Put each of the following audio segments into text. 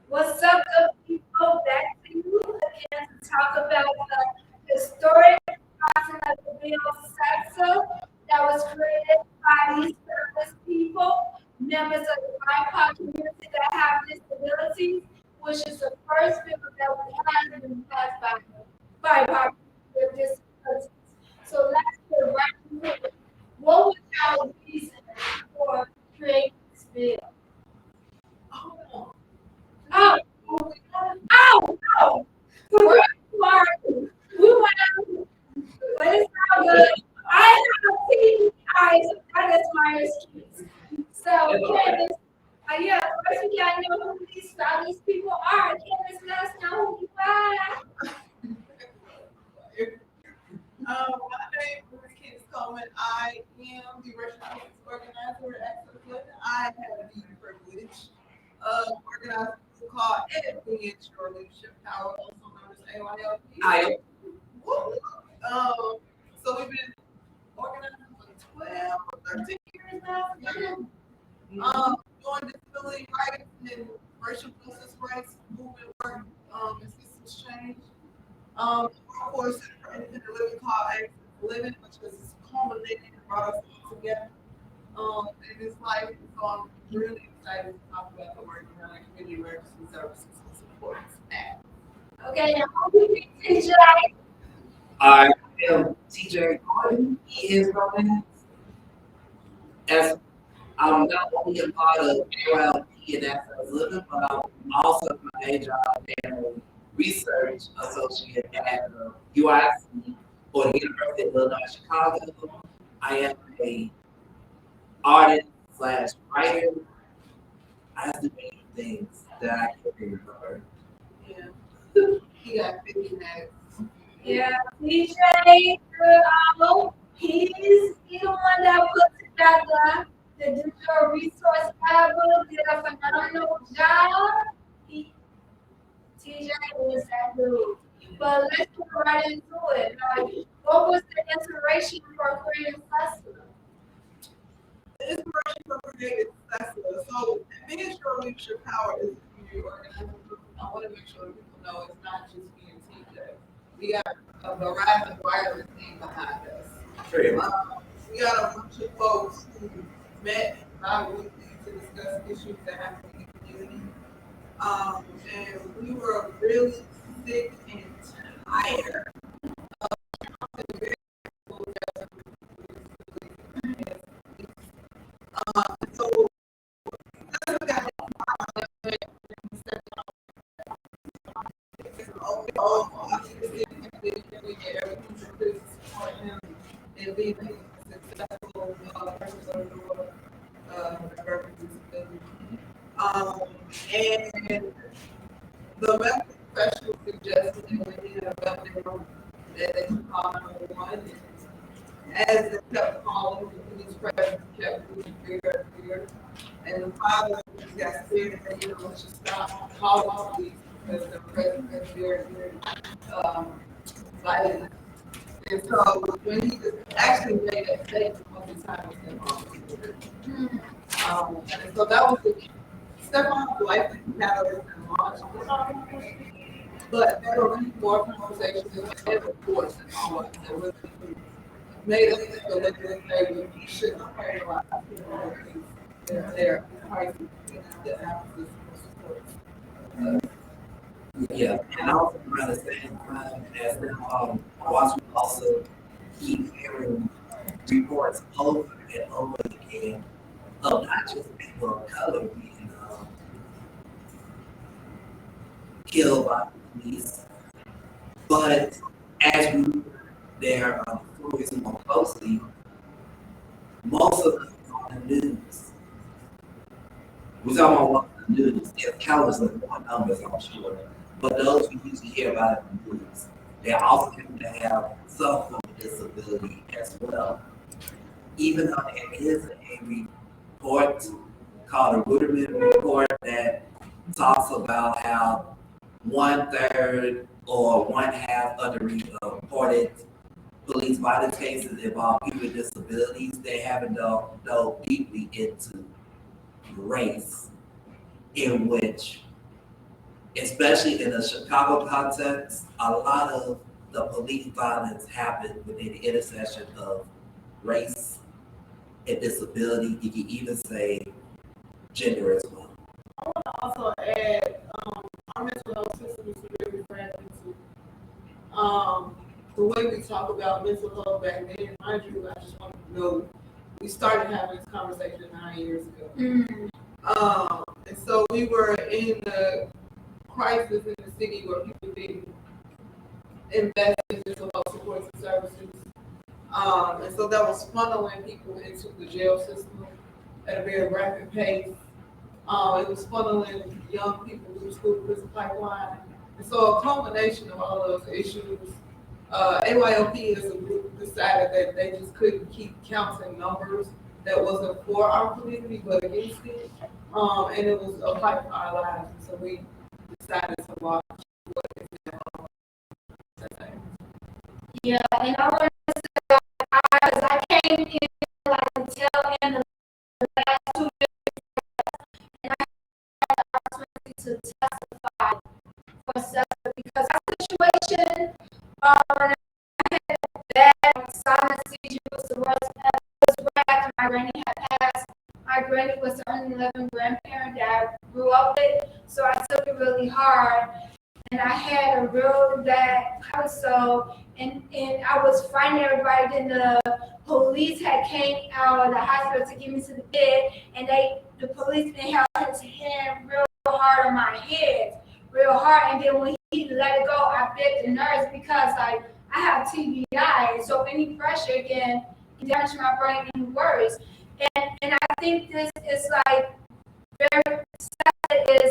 What's up, good people? Back to you again to talk about the historic passing of the bill that was created by these service people, members of the BIPOC community that have disabilities, which is the first bill that we have been passed by BIPOC with disabilities. So let's get right into it. What was our reason for creating this bill? Oh, oh, oh, no. We're smart. We went out, but it's not good. I have TV eyes. That is my excuse. So, Candace, yeah, first we gotta know who these people are. Candace, let us know who you are. My name is Candace Coleman. I am the Racial Justice Organizer at Expo-CESSA. I have the privilege of organizing a called Advance Your Leadership Power, also known as AYLP. Woo! So we've been organizing for 12 or 13 years now. Doing disability rights and racial justice rights movement work, and systems change. Of course, independent living called Acts Living, which is culminating and brought us all together in this life. So I'm really excited to talk about the work around community emergency services and supports act. Okay, now who you be TJ? I am TJ Gordon. He is Roman. As I'm not only a part of AYLP and Access Living, but I'm also my day job and a research associate at UIC or the University of Illinois Chicago. I am a artist slash writer. I have to many things that I can't remember. Yeah. He got 50 next. Yeah, TJ, he's the one that put together the digital resource library, did a phenomenal job. He, TJ is that dude. But let's get right into it. Like, what was the inspiration for creating festival? The inspiration for creating CESSA. So, Advance Your Leadership Power is a community organizing group. I want to make sure that people know it's not just me and TJ. We got a Verizon wireless team behind us. We got a bunch of folks who met bi-weekly to discuss issues that happen in the community. And we were really sick and tired of very full justice. So that's what got and being successful person of the world, disability. And the medical professional suggested that we need a background that they should call 911. As they kept calling, the police presence kept moving bigger and bigger. And the father just got scared and said, we should stop calling the police because the presence is very, very violent. And so when he actually made that statement, most of the time it was and so that was the step on the life that we had over the launch. But there were many more conversations and reports and all that really made us feel like we shouldn't paralyze people in their crisis that happens to support. Yeah, and also around the same time as whilst we also keep hearing reports over and over again of not just people of color being killed by the police, but as we their stories more closely, most of them on the news. We're talking about what's on the news. There's countless of more numbers, I'm sure. But those we usually hear about in the news, they also happen to have some form of disability as well. Even though there is a report called a Ruderman report that talks about how 1/3 or 1/2 of the reported police violence cases involve people with disabilities, they haven't dove deeply into race in which especially in the Chicago context, a lot of the police violence happened within the intersection of race and disability. You can even say gender as well. I want to also add, our mental health system is really fragmented. The way we talk about mental health back then, mind you, I just want to know, we started having this conversation 9 years ago. And so we were in the crisis in the city where people didn't invest in mental health supports and services. And so that was funneling people into the jail system at a very rapid pace. It was funneling young people through the school to prison pipeline. And so a culmination of all those issues, AYLP as a group decided that they just couldn't keep counting numbers that wasn't for our community but against it. And it was a fight for our lives. And so we decided to launch what is now. Yeah, and I want to say, because I came in like the tail end of the last 2 years, and I had the opportunity to testify for CESSA because our situation, when I had a bad silent seizure was the worst ever. It was right after my granny had passed. My granny was the only living grandparent that I grew up with, so I took it really hard. And I had a real bad episode, and I was fighting everybody. Then the police had came out of the hospital to get me to the bed, and the policeman held his hand real hard on my head, real hard. And then when he let it go, I bit the nerves because like I have TBI, so any pressure can damage my brain even worse. And I think this is like very sad.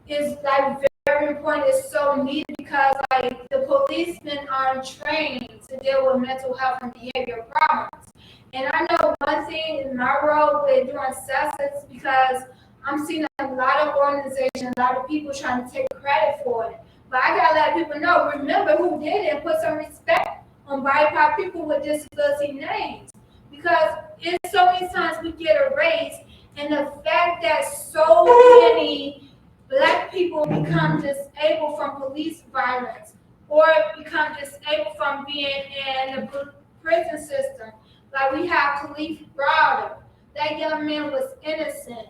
Is like very important. It's so needed because like the policemen aren't trained to deal with mental health and behavior problems. And I know one thing in my role with doing CESSA is because I'm seeing a lot of organizations, a lot of people trying to take credit for it. But I gotta let people know, remember who did it and put some respect on BIPOC people with disability names. Because it's so many times we get erased, and the fact that so many Black people become disabled from police violence or become disabled from being in the prison system. Like we have Khalif Browder. That young man was innocent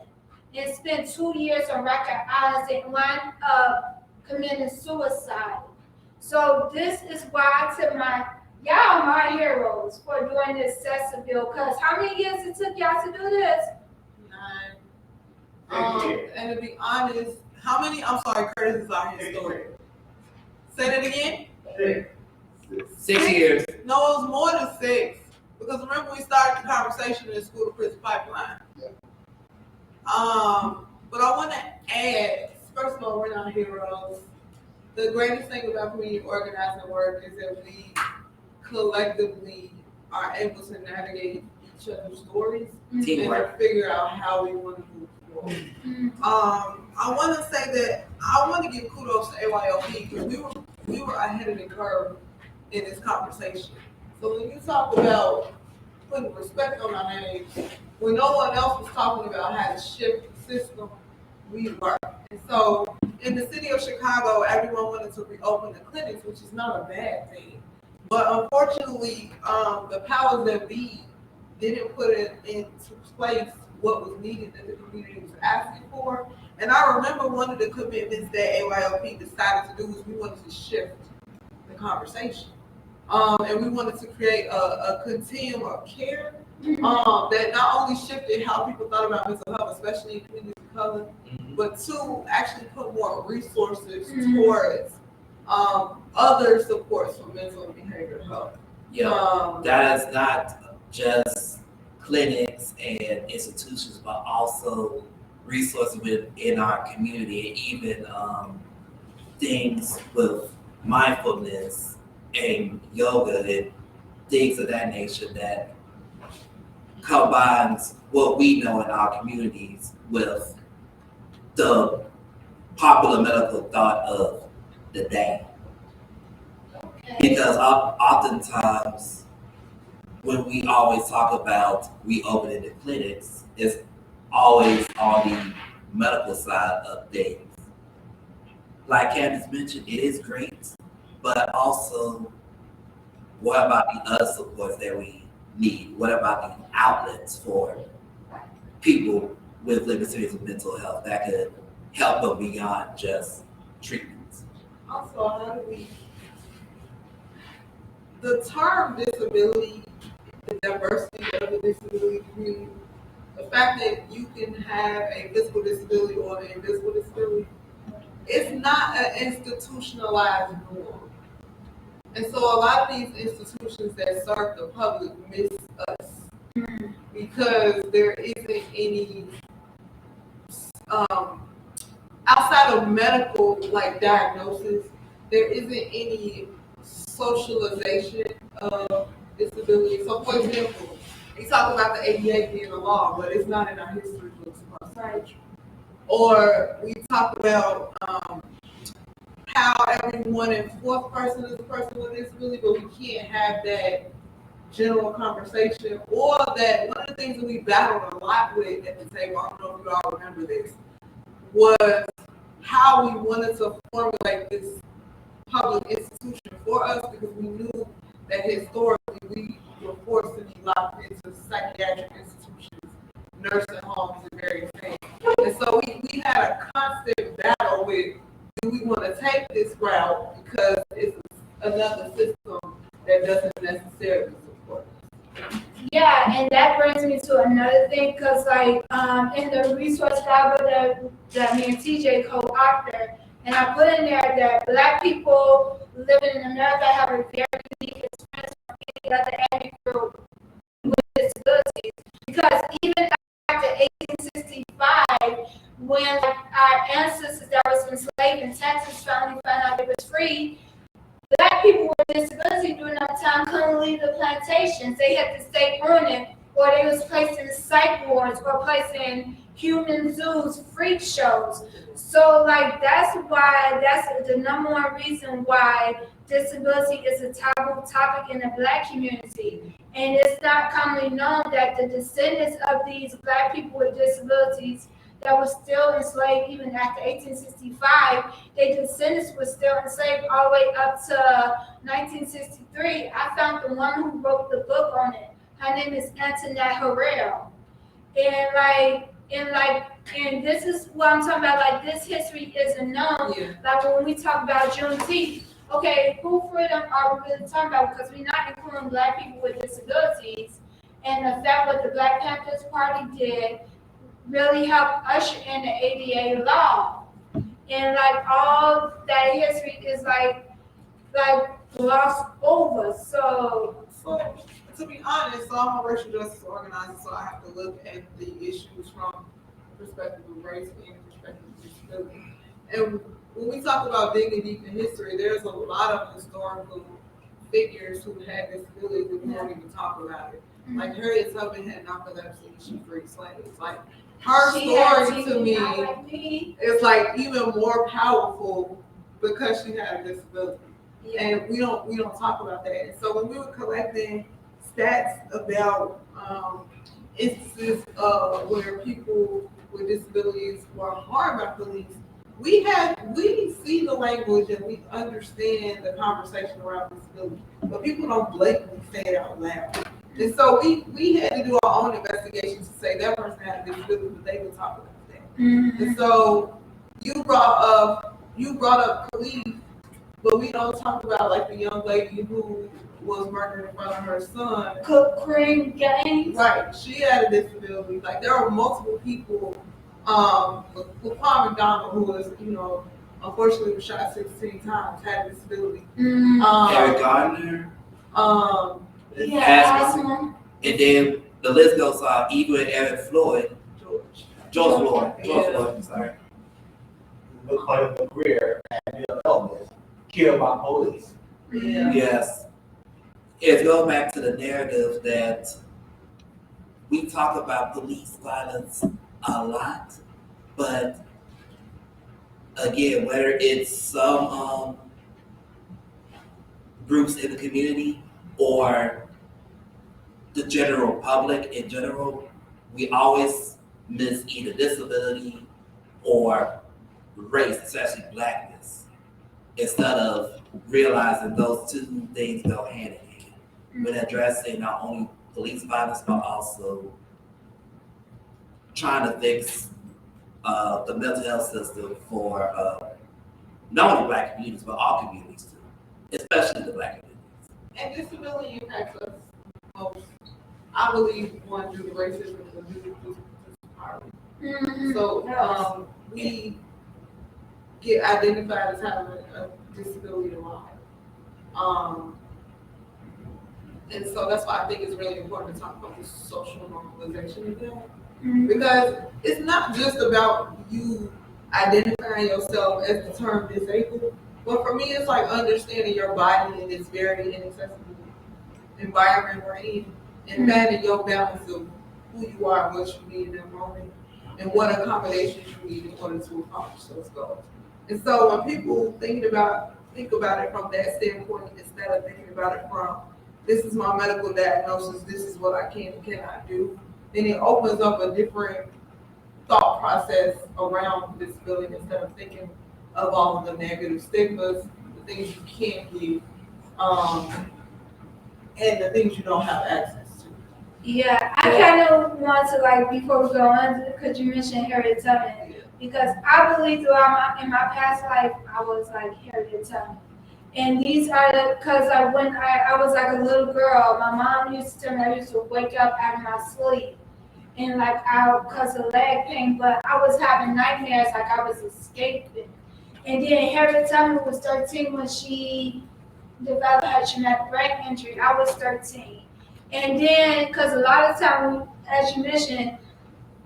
and spent 2 years on Rikers Island and wound up committing suicide. So this is why I tell y'all my heroes for doing this CESSA bill. Because how many years it took y'all to do this? 9. And to be honest, how many? I'm sorry, Curtis is our historian. Say that again. 6 years. No, it was more than 6. Because remember we started the conversation in the school to prison pipeline. But I want to add, first of all, we're not heroes. The greatest thing about community organizing work is that we collectively are able to navigate each other's stories and to figure out how we want to move forward. I want to say that I want to give kudos to AYLP because we were ahead of the curve in this conversation. So when you talk about putting respect on our names, when no one else was talking about how to shift the system, we were. And so in the city of Chicago, everyone wanted to reopen the clinics, which is not a bad thing. But unfortunately, the powers that be didn't put it into place what was needed that the community was asking for. And I remember one of the commitments that AYLP decided to do was we wanted to shift the conversation. And we wanted to create a continuum of care that not only shifted how people thought about mental health, especially in communities of color, but to actually put more resources towards other supports for mental and behavioral health. That is not just clinics and institutions, but also resources within our community, and even things with mindfulness and yoga and things of that nature that combines what we know in our communities with the popular medical thought of the day. Because oftentimes when we always talk about reopening the clinics, it's always on the medical side of things. like Candace mentioned, it is great, but also, what about the other supports that we need? What about the outlets for people with limitations of mental health that could help them beyond just treatments? Also, how do we, the term disability, the diversity of the disability community, the fact that you can have a physical disability or an invisible disability, it's not an institutionalized norm. And so a lot of these institutions that serve the public miss us because there isn't any outside of medical like diagnosis, there isn't any socialization of disability. So for example, we talk about the ADA being a law, but it's not in our history books. Right. Or we talk about how every one and fourth person is a person with a disability, but we can't have that general conversation. Or that one of the things that we battled a lot with at the table, I don't know if you all remember this, was how we wanted to formulate this public institution for us, because we knew that historically we were forced to be locked into psychiatric institutions, nursing homes, and various things. And so we had a constant battle with, do we want to take this route because it's another system that doesn't necessarily support us. Yeah, and that brings me to another thing, because like in the resource Bible that me and TJ co-authored, and I put in there that Black people living in America have a very unique experience from any other ethnic group with disabilities. Because even after 1865, when our ancestors that was enslaved in Texas finally found out it was free, Black people with disability during that time couldn't leave the plantations. They had to stay running, or they was placed in psych wards, or placed in human zoos, freak shows. So like that's the number one reason why disability is a taboo topic in the Black community. And it's not commonly known that the descendants of these Black people with disabilities that were still enslaved even after 1865, their descendants were still enslaved all the way up to 1963. I found the one who wrote the book on it. Her name is Antoinette Harrell. And this is what I'm talking about. Like, this history isn't known. Yeah. Like when we talk about Juneteenth, okay, who freedom are we really talking about? Because we're not including Black people with disabilities. And the fact what the Black Panthers Party did really helped usher in the ADA law. And like all that history is like glossed over. So to be honest, so I'm a racial justice organizer, so I have to look at the issues from the perspective of race and the perspective of disability. And when we talk about digging deep in history, there's a lot of historical figures who had disabilities and we don't even talk about it. Like Harriet Tubman had narcolepsy, she freed slaves. Like her story to me is like even more powerful because she had a disability. Yeah. And we don't talk about that. And so when we were collecting stats about instances where people with disabilities were harmed by police, we see the language and we understand the conversation around disability, but people don't blatantly say it out loud. And so we had to do our own investigation to say that person had a disability, but they would talk about that. Mm-hmm. And so you brought up police, but we don't talk about like the young lady who was murdered in front of her son. Corinne Gaines. Right, she had a disability. Like there are multiple people. Paul McDonald, who was, unfortunately was shot 16 times, had a disability. Eric Gardner. Asthma. And then the list goes on. Even Eric Floyd. George Floyd. I'm sorry. McCoy McGreer and Bill Elvis killed by police. Yeah. Yes. It goes back to the narrative that we talk about police violence a lot, but again, whether it's some groups in the community or the general public in general, we always miss either disability or race, especially blackness, instead of realizing those two things go hand in hand when addressing not only police violence but also trying to fix the mental health system for not only black communities but all communities too, especially the black communities. And disability impacts us most. I believe one due to racism and due to poverty. So we get identified as having a disability a lot. And so that's why I think it's really important to talk about this social normalization of that. Because it's not just about you identifying yourself as the term disabled, but for me, it's like understanding your body in this very inaccessible environment we're in, and finding your balance of who you are and what you need in that moment, and what accommodations you need in order to accomplish those goals. And so when people think about it from that standpoint, instead of thinking about it from this is my medical diagnosis, this is what I can and cannot do, then it opens up a different thought process around disability instead of thinking of all of the negative stigmas, the things you can't do, and the things you don't have access to. Yeah, I kind of want to, like, before we go on, because you mentioned Harriet Tubman, because I believe throughout in my past life I was like Harriet Tubman. And these are the, because when I was like a little girl, my mom used to tell me I used to wake up out of my sleep and like because of leg pain, but I was having nightmares like I was escaping. And then Harriet Tubman was 13 when she developed her traumatic brain injury. I was 13. And then, because a lot of time, as you mentioned,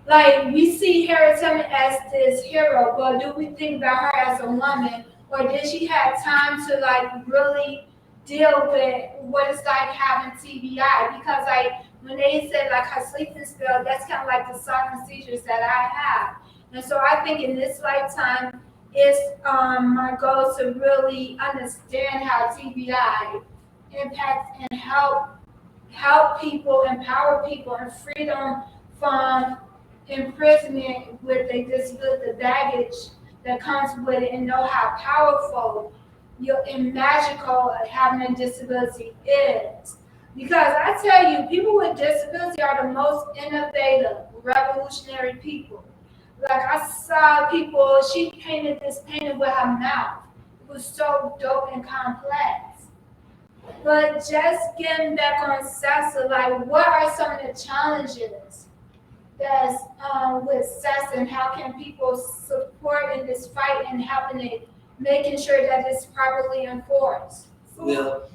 like we see Harriet Tubman as this hero, but do we think about her as a woman, or did she have time to like really deal with what it's like having TBI? Because like when they said like her sleeping spell, that's kind of like the silent seizures that I have, and so I think in this lifetime, it's my goal to really understand how TBI impacts and help people, empower people, and freedom from imprisonment with a disability, the baggage that comes with it, and know how powerful and magical having a disability is. Because I tell you, people with disability are the most innovative, revolutionary people. Like I saw people, she painted this painting with her mouth. It was so dope and complex. But just getting back on CESSA, like what are some of the challenges that's with CESSA, and how can people support in this fight and helping it, making sure that it's properly enforced? Well,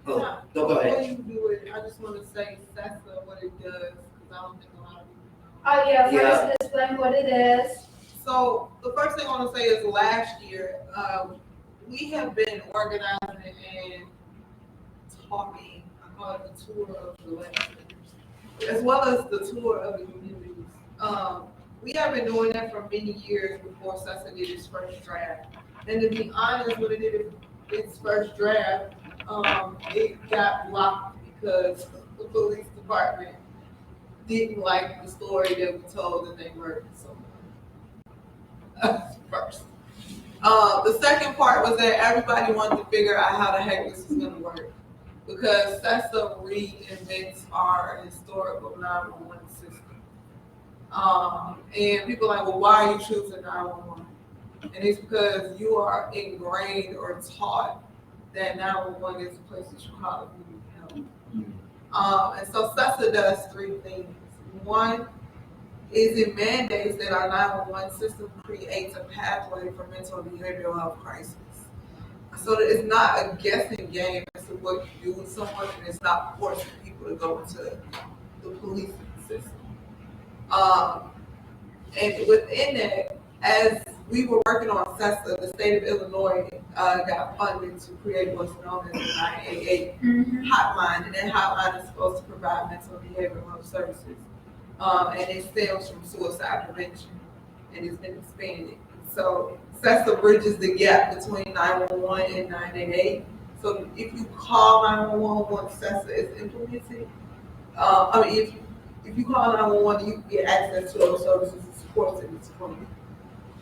No, go ahead. before you do it, I just want to say CESSA, what it does, because I don't think a lot of people know. Oh yeah, Yeah. first explain what it is. So the first thing I want to say is last year, we have been organizing and talking about the tour of the legislators, as well as the tour of the communities. We have been doing that for many years before CESSA did its first draft. And to be honest, when it did its first draft, it got blocked because the police department didn't like the story that we told that they murdered someone. First. The second part was that everybody wanted to figure out how the heck this is going to work, because CESSA reinvents our historical 911 system. And people are like, well, why are you choosing 911? And it's because you are ingrained or taught that 911 is a place that you call if you need help. And so CESSA does three things. One is it mandates that our 911 system creates a pathway for mental and behavioral health crisis. So that it's not a guessing game as to what you do with someone, and it's not forcing people to go into the policing system. And within that, as we were working on CESSA, the state of Illinois got funded to create what's known as the 988 hotline, and that hotline is supposed to provide mental and behavioral health services. And it stems from suicide prevention, and it's been expanded. So CESSA bridges the gap between 911 and 988. So if you call 911 once CESSA is implemented, if you call 911, you can get access to those services and supports that it's from you.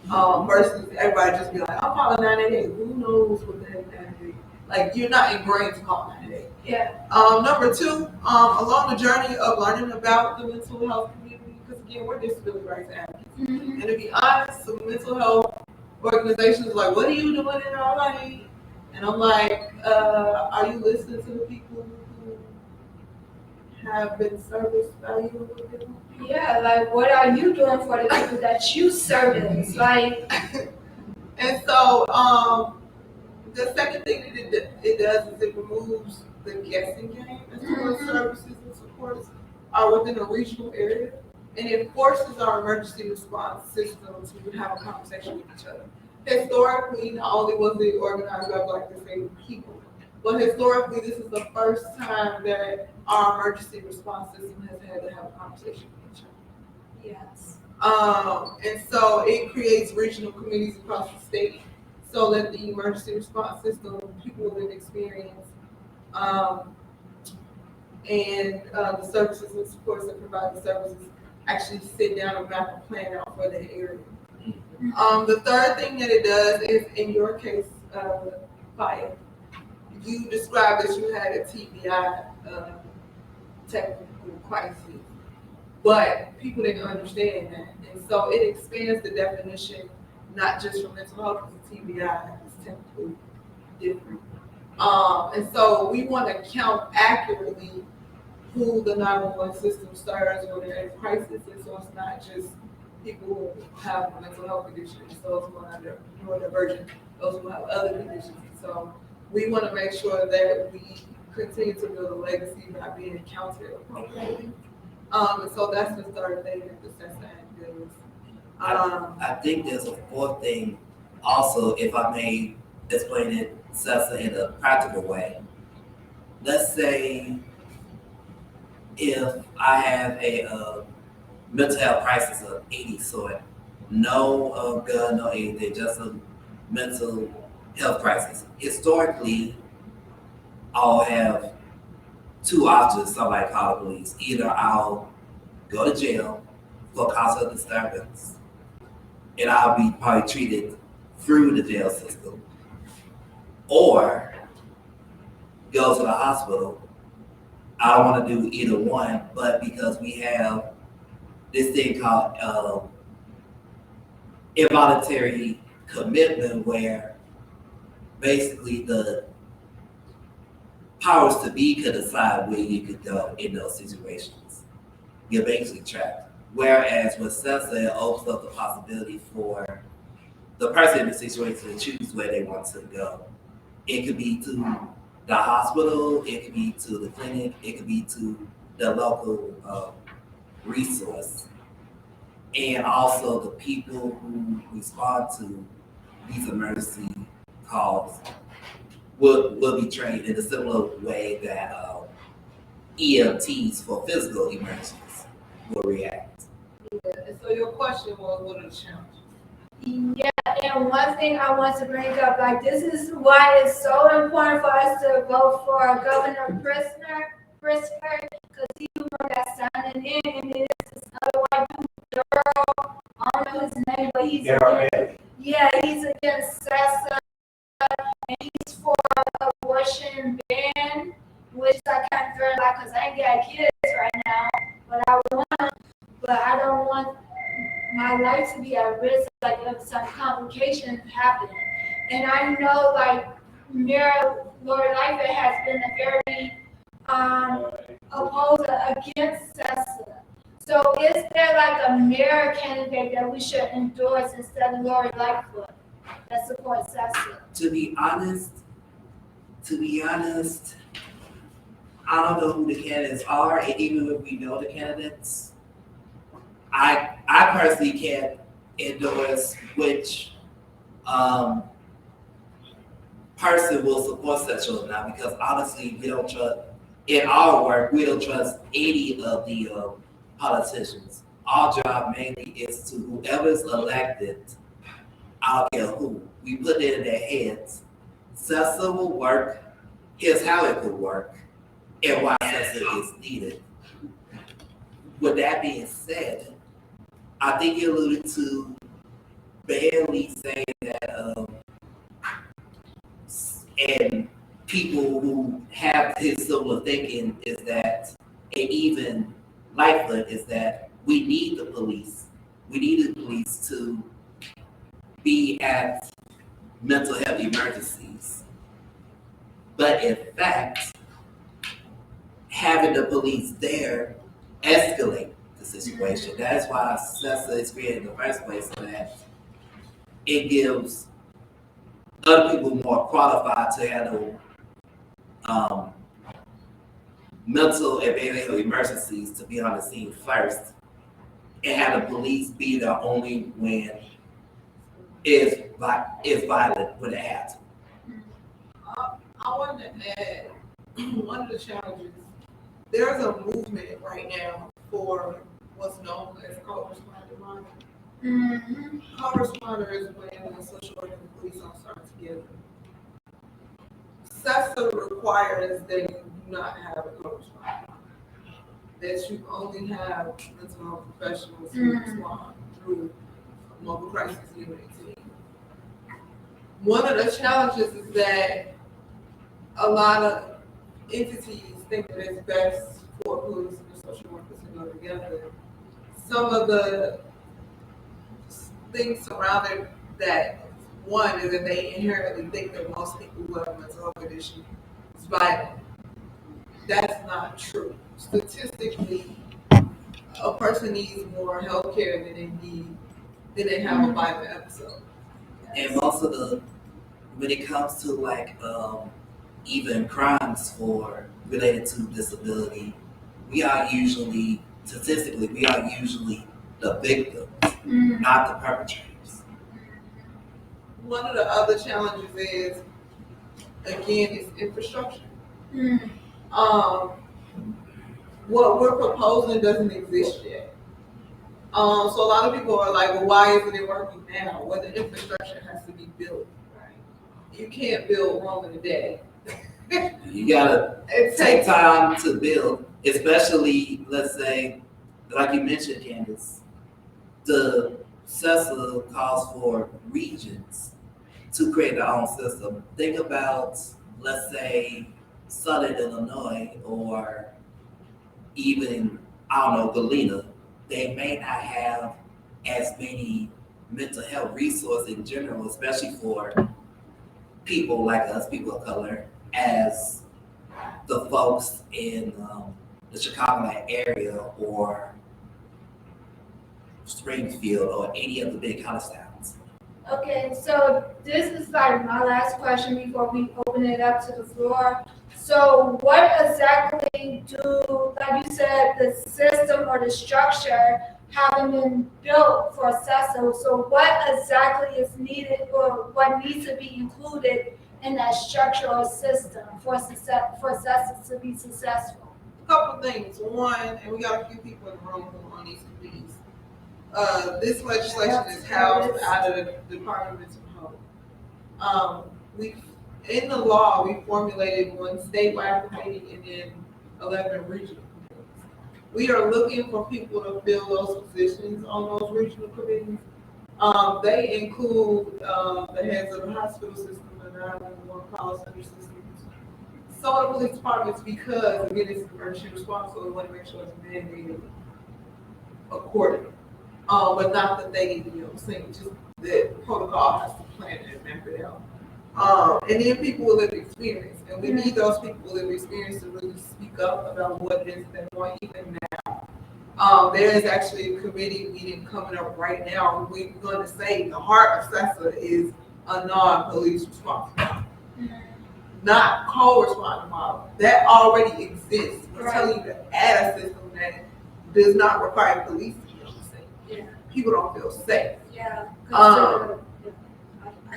versus everybody just be like, I'm calling 988. Who knows what the heck 988? Like, you're not ingrained to call 988. Yeah. Number two, along the journey of learning about the mental health community, because again, we're disability rights advocates. Mm-hmm. And to be honest, some mental health organizations are like, what are you doing in our life? And I'm like, are you listening to the people who have been serviced by you? Yeah, like what are you doing for the people that you service? Like, and so, the second thing that it does is it removes the guessing game as to what services and supports are within a regional area, and it forces our emergency response system to have a conversation with each other. Historically, not only was it organized by Black disabled people, but historically, this is the first time that our emergency response system has had to have a conversation with each other. yes. And so it creates regional committees across the state so that the emergency response system, people with experience, and the services and supports that provide the services actually sit down and map a plan out for that area. The third thing that it does is, in your case, fire, you described that you had a TBI, technical crisis, but people didn't understand that. And so it expands the definition, not just for mental health, because TBI is technically different. And so we want to count accurately who the 911 system serves when they're in crisis, and so it's not just people who have a mental health condition, it's those who are under neurodivergent, those who have other conditions. So we want to make sure that we continue to build a legacy by being counted appropriately. And so that's the third thing that the CESSA Act does. I think there's a fourth thing also, if I may explain it, CESSA, in a practical way. Let's say if I have a mental health crisis of any sort, no gun, no anything, just a mental health crisis. Historically, I'll have two options. Somebody call the police. Either I'll go to jail for cause of disturbance, and I'll be probably treated through the jail system, or go to the hospital. I don't want to do either one, but because we have this thing called involuntary commitment, where basically the powers to be could decide where you could go in those situations. You're basically trapped. Whereas with CESSA, it opens up the possibility for the person in the situation to choose where they want to go. It could be to the hospital, it could be to the clinic, it could be to the local resource. And also the people who respond to these emergency calls will be trained in a similar way that EMTs for physical emergencies will react. Yeah. And so your question was, what are the challenges? Yeah, and one thing I want to bring up, like this is why it's so important for us to vote for Governor Pritzker, because he was that signing in, and then this other white dude, girl, I don't know his name, but he's he's against CESSA, and he's for abortion ban, which I can't very like because I ain't got kids right now, but I don't want my life to be at risk, like if some complications happen. And I know, like, Mayor Lori Lightfoot has been a very opposer against CESSA. So is there like a mayor candidate that we should endorse instead of Lori Lightfoot that supports CESSA? To be honest, I don't know who the candidates are, and even if we know the candidates, I personally can't endorse which person will support such or not, because honestly, we don't trust, in our work, we don't trust any of the politicians. Our job mainly is to whoever's elected, I don't care who, we put it in their heads. CESSA will work, here's how it could work, and why CESSA is needed. With that being said, I think you alluded to barely say that, and people who have his similar thinking is that, and even Lightfoot is that we need the police. We need the police to be at mental health emergencies. But in fact, having the police there escalate the situation. That's why CESSA is created in the first place, so that it gives other people more qualified to handle um, mental and behavioral emergencies to be on the scene first, and have the police be there only when it's violent when it happens. I want to add one of the challenges. There's a movement right now for what's known as co-responder monitoring. Mm-hmm. Co-responder is when the social worker and the police officer are together. CESSA requires that you do not have a co-responder, that you only have mental health professionals who respond through a mobile crisis unit team. One of the challenges is that a lot of entities think that it's best for police and social workers to go together. Some of the things surrounding that, one is that they inherently think that most people who have a mental health condition is violent. That's not true. Statistically, a person needs more health care than they have a violent episode. And most of when it comes to like even crimes for related to disability, we are usually statistically the victims, not the perpetrators. One of the other challenges is, again, is infrastructure. What we're proposing doesn't exist yet. So a lot of people are like, well, why isn't it working now? Well, the infrastructure has to be built. You can't build Rome in a day. You gotta take time to build, especially, let's say, like you mentioned, Candace, the CESSA calls for regions to create their own system. Think about, let's say, Southern Illinois, or even, I don't know, Galena. They may not have as many mental health resources in general, especially for people like us, people of color, as the folks in the Chicagoland area or Springfield or any of the big college towns. Okay, so this is like my last question before we open it up to the floor. So what exactly like you said, the system or the structure haven't been built for CESSA, so what exactly is needed or what needs to be included in that structural system for CESSA to be successful? A couple things. One, and we got a few people in the room who are on these committees. This legislation is housed out of the Department of Mental Health. In the law, we formulated one statewide committee and then 11 regional committees. We are looking for people to fill those positions on those regional committees. They include the heads of the hospital system and the 911 call center systems. Some of the police departments, because again, it's emergency response, so we want to make sure it's mandated accordingly. But not that they, saying just the protocol has to plan it and map it out. And then people with lived experience, and we need those people with lived experience to really speak up about what it is they want even now. There is actually a committee meeting coming up right now. We're going to say the heart of CESSA is a non-police response model, not co-responder model. That already exists. We're telling you to add a system that does not require police to be on the scene. Yeah. People don't feel safe. Yeah. I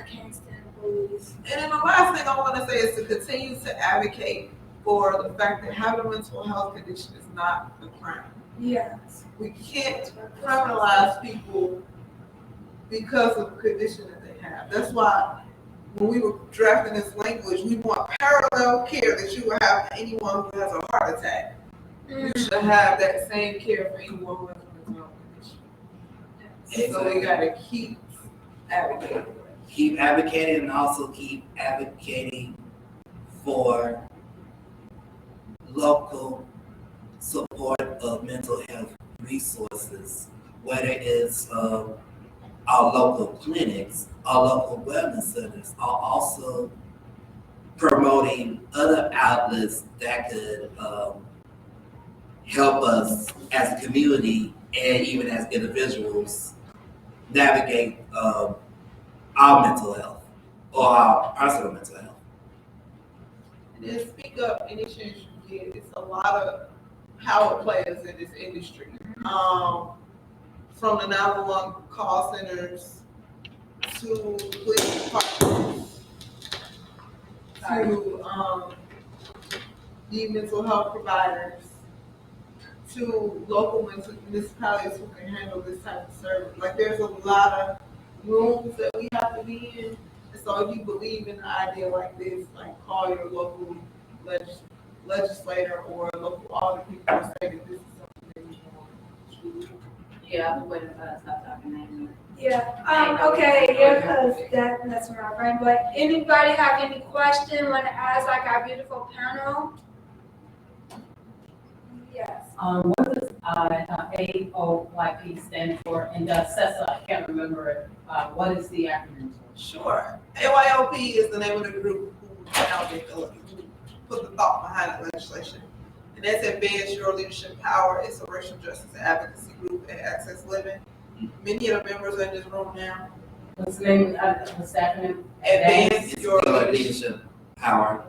can't stand police. And then the last thing I want to say is to continue to advocate for the fact that having a mental health condition is not a crime. Yes. We can't criminalize people because of the condition that they have. That's why when we were drafting this language, we want parallel care that you would have for anyone who has a heart attack. You should have that same care for anyone who has a mental health condition. So we got to keep Advocate. Keep advocating and also keep advocating for local support of mental health resources, whether it's our local clinics, our local wellness centers are also promoting other outlets that could help us as a community and even as individuals navigate our mental health or our personal mental health. And then speak up any chance you get. It's a lot of power players in this industry. From the 911 call centers to police departments to the mental health providers to local municipalities who can handle this type of service. Like there's a lot of rooms that we have to be in. And so if you believe in an idea like this, like call your local legislator or local alder people and say that this is something that you want. Yeah, I've been waiting for us to stop talking anymore. Yeah, okay, yeah, because that's my brain. But anybody have any question, want to ask like our beautiful panel? Yes. What does AOYP stand for? And CESSA, I can't remember it. What is the acronym for? Sure. AYLP is the name of the group who put the thought behind the legislation. And that's Advance Your Leadership Power. It's a racial justice and advocacy group at Access Living. Many of the members are in this room now. What's the name of the acronym? Advance Your Leadership Power.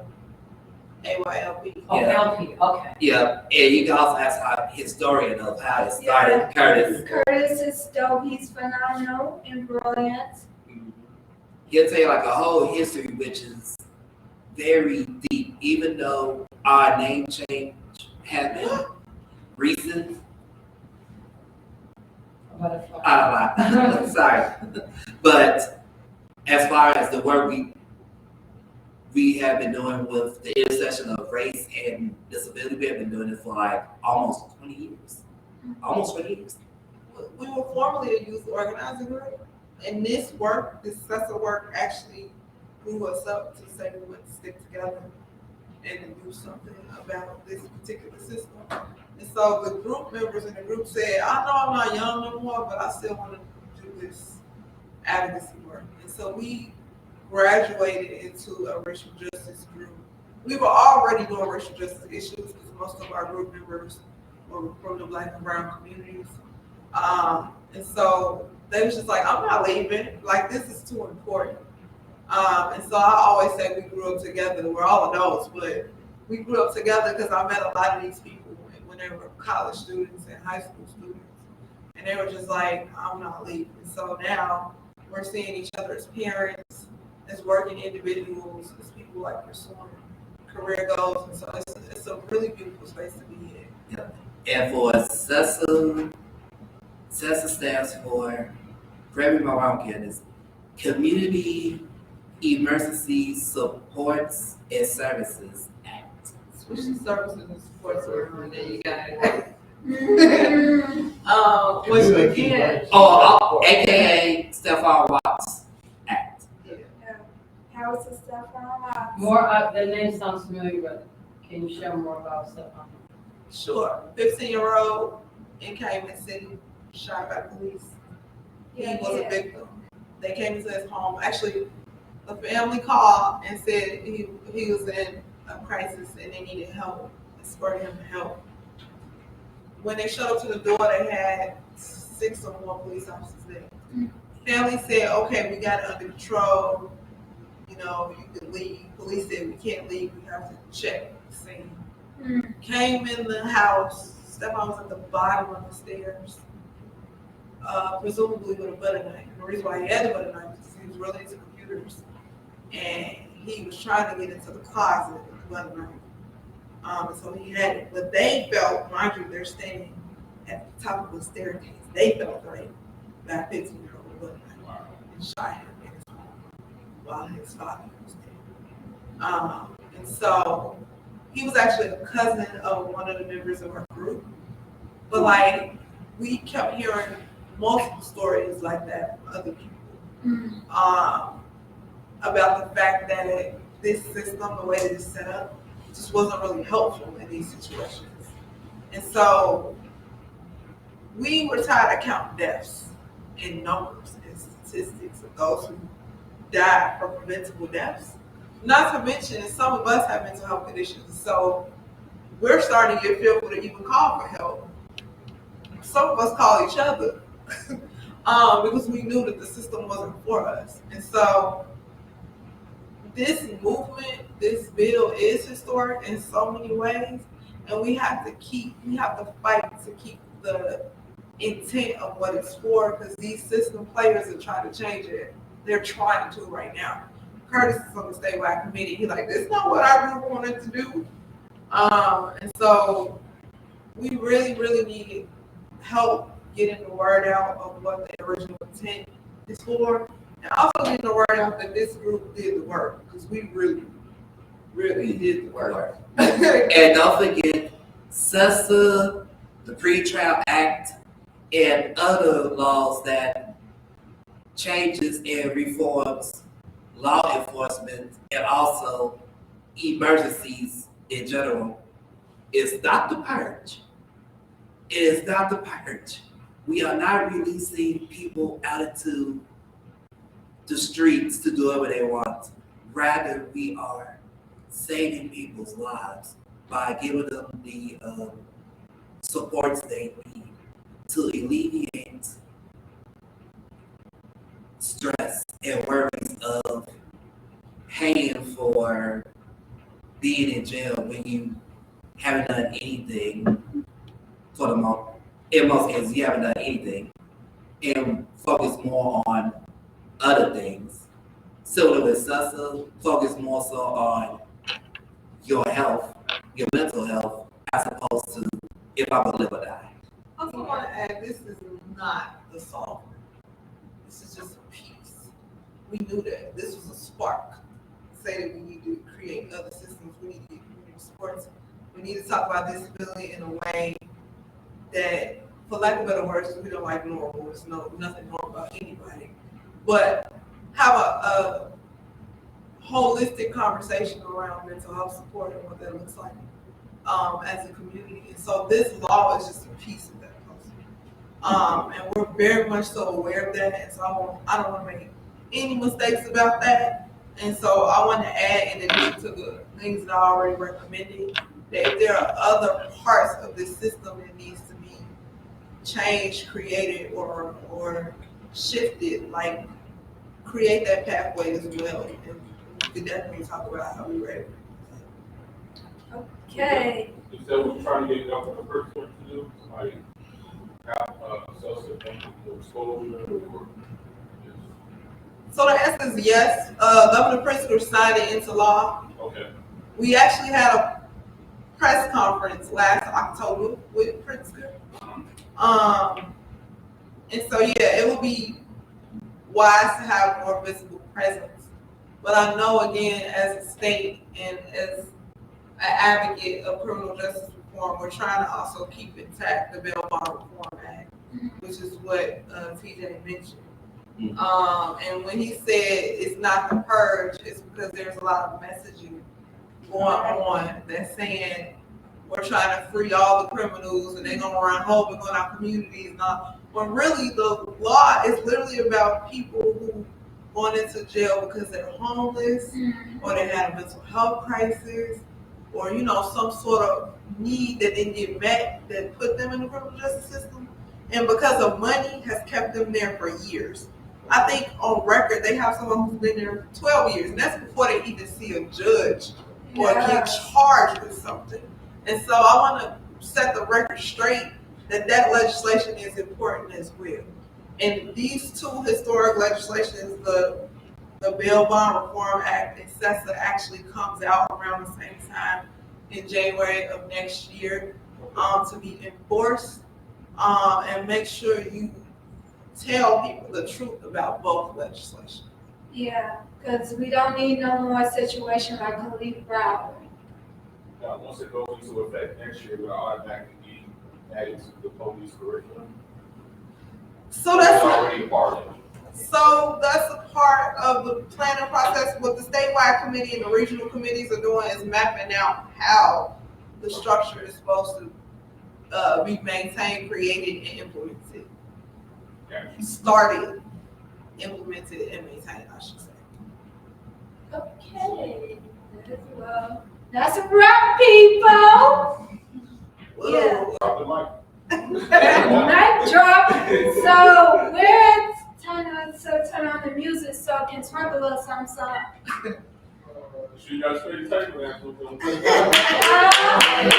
AYLP. Oh, Yeah. LP, okay. Yeah, and you can also ask our historian of how it started, Curtis. Curtis is dope. He's phenomenal and brilliant. He'll tell you like a whole history, which is very deep, even though our name change happened recent. Sorry, but as far as the work we have been doing with the intersection of race and disability, we have been doing it for like almost 20 years. Almost 20 years. We were formerly a youth organizing group, and this work, this CESSA work, actually grew us up to say we want to stick together and do something about this particular system. And so the group members in the group said, I know I'm not young no more, but I still want to do this advocacy work. And so we graduated into a racial justice group. We were already doing racial justice issues because most of our group members were from the Black and brown communities. And so they was just like, I'm not leaving. Like, this is too important. And so I always say we grew up together. We're all adults, but we grew up together because I met a lot of these people when they were college students and high school students. And they were just like, I'm not leaving. So now we're seeing each other as parents, as working individuals, as people like pursuing career goals. And so it's a really beautiful space to be in. Yeah. And for CESSA stands for, correct me if I'm wrong, Candace, Community Emergency Supports and Services Act. Switching services and support services. There you got it. Which again, AKA Stephon Watts Act. How is the stuff on? More, the name sounds familiar, but can you share more about Stephon? sure, 15-year-old in Cayman City, shot by police. He was a victim. They came into his home. Actually, the family called and said he was in a crisis and they needed help, escorted him to help. When they showed up to the door, they had 6 or more police officers there. Family said, okay, we got it under control. You know, you can leave. Police said, we can't leave. We have to check the scene. Came in the house. Stephon was at the bottom of the stairs, presumably with a butter knife. The reason why he had the butter knife is he was really into computers. And he was trying to get into the closet with the butter knife. So he had it. But they felt, mind you, they're standing at the top of the staircase. They felt threatened by a 15-year-old with a butter knife and shot him in his home while his father was there. And so he was actually a cousin of one of the members of our group. But like, we kept hearing multiple stories like that from other people. about the fact that this system, the way that it's set up, just wasn't really helpful in these situations. And so we were tired of counting deaths in numbers and statistics of those who died from preventable deaths. Not to mention, some of us have mental health conditions, so we're starting to get fearful to even call for help. Some of us call each other because we knew that the system wasn't for us. And so this movement, this bill is historic in so many ways, and we have to fight to keep the intent of what it's for, because these system players are trying to change it. They're trying to right now. Curtis is on the statewide committee. He's like, "This is not what I really wanted to do." And so we really, really need help getting the word out of what the original intent is for, and also getting the word out that this group did the work, because we really, really did the work. And don't forget, CESSA, the Pre-Trial Act, and other laws that changes and reforms law enforcement and also emergencies in general is not the purge. It is not the purge. We are not releasing people out into the streets to do whatever they want. Rather, we are saving people's lives by giving them the supports they need to alleviate stress and worries of paying for being in jail when you haven't done anything for the most. In most cases, you haven't done anything, and focus more on other things. Similar with CESSA, focus more so on your health, your mental health, as opposed to if I would live or die. I also want to add, this is not the solver. This is just a piece. We knew that. This was a spark. Say that we need to create other systems. We need to get community supports. We need to talk about disability in a way that, for lack of better words, we don't like normal. There's nothing normal about anybody. But have a holistic conversation around mental health support and what that looks like as a community. And so this law is just a piece of that puzzle. And we're very much so aware of that. And so I don't want to make any mistakes about that. And so I want to add, in addition to the things that I already recommended, that if there are other parts of this system that needs to be changed, created, or shifted, like create that pathway as well. And we could definitely talk about how we ready. Okay. Is that what you're trying to get Governor Pritzker to do? Like, have associate exposure or? So the answer is yes. Governor Pritzker signed it into law. Okay. We actually had a press conference last October with Pritzker. And so, yeah, it would be wise to have more visible presence. But I know, again, as a state and as an advocate of criminal justice reform, we're trying to also keep intact the Bail Bond Reform Act, which is what TJ mentioned. And when he said it's not the purge, it's because there's a lot of messaging going on that's saying we're trying to free all the criminals and they're going around hoping on our communities. When really the law is literally about people who going into jail because they're homeless or they had a mental health crisis or, some sort of need that didn't get met that put them in the criminal justice system. And because of money has kept them there for years. I think on record, they have someone who's been there for 12 years, and that's before they even see a judge or get charged with something. And so I want to set the record straight that legislation is important as well. And these two historic legislations, the Bail Bond Reform Act and CESSA, actually comes out around the same time in January of next year to be enforced. And make sure you tell people the truth about both legislation. Yeah, because we don't need no more situation like Khalif Browder. Now, once it goes into effect next year, we'll automatically be added to the police curriculum. So that's already a part of it. So that's a part of the planning process. What the statewide committee and the regional committees are doing is mapping out how the structure is supposed to be maintained, created, and implemented. Gotcha. Started, implemented, and maintained, I should say. Okay. Well, that's a wrap, people. Yeah. Drop the mic. Mic drop. So we're turn on the music so I can twerk a little something. She got straight tape, man. Uh,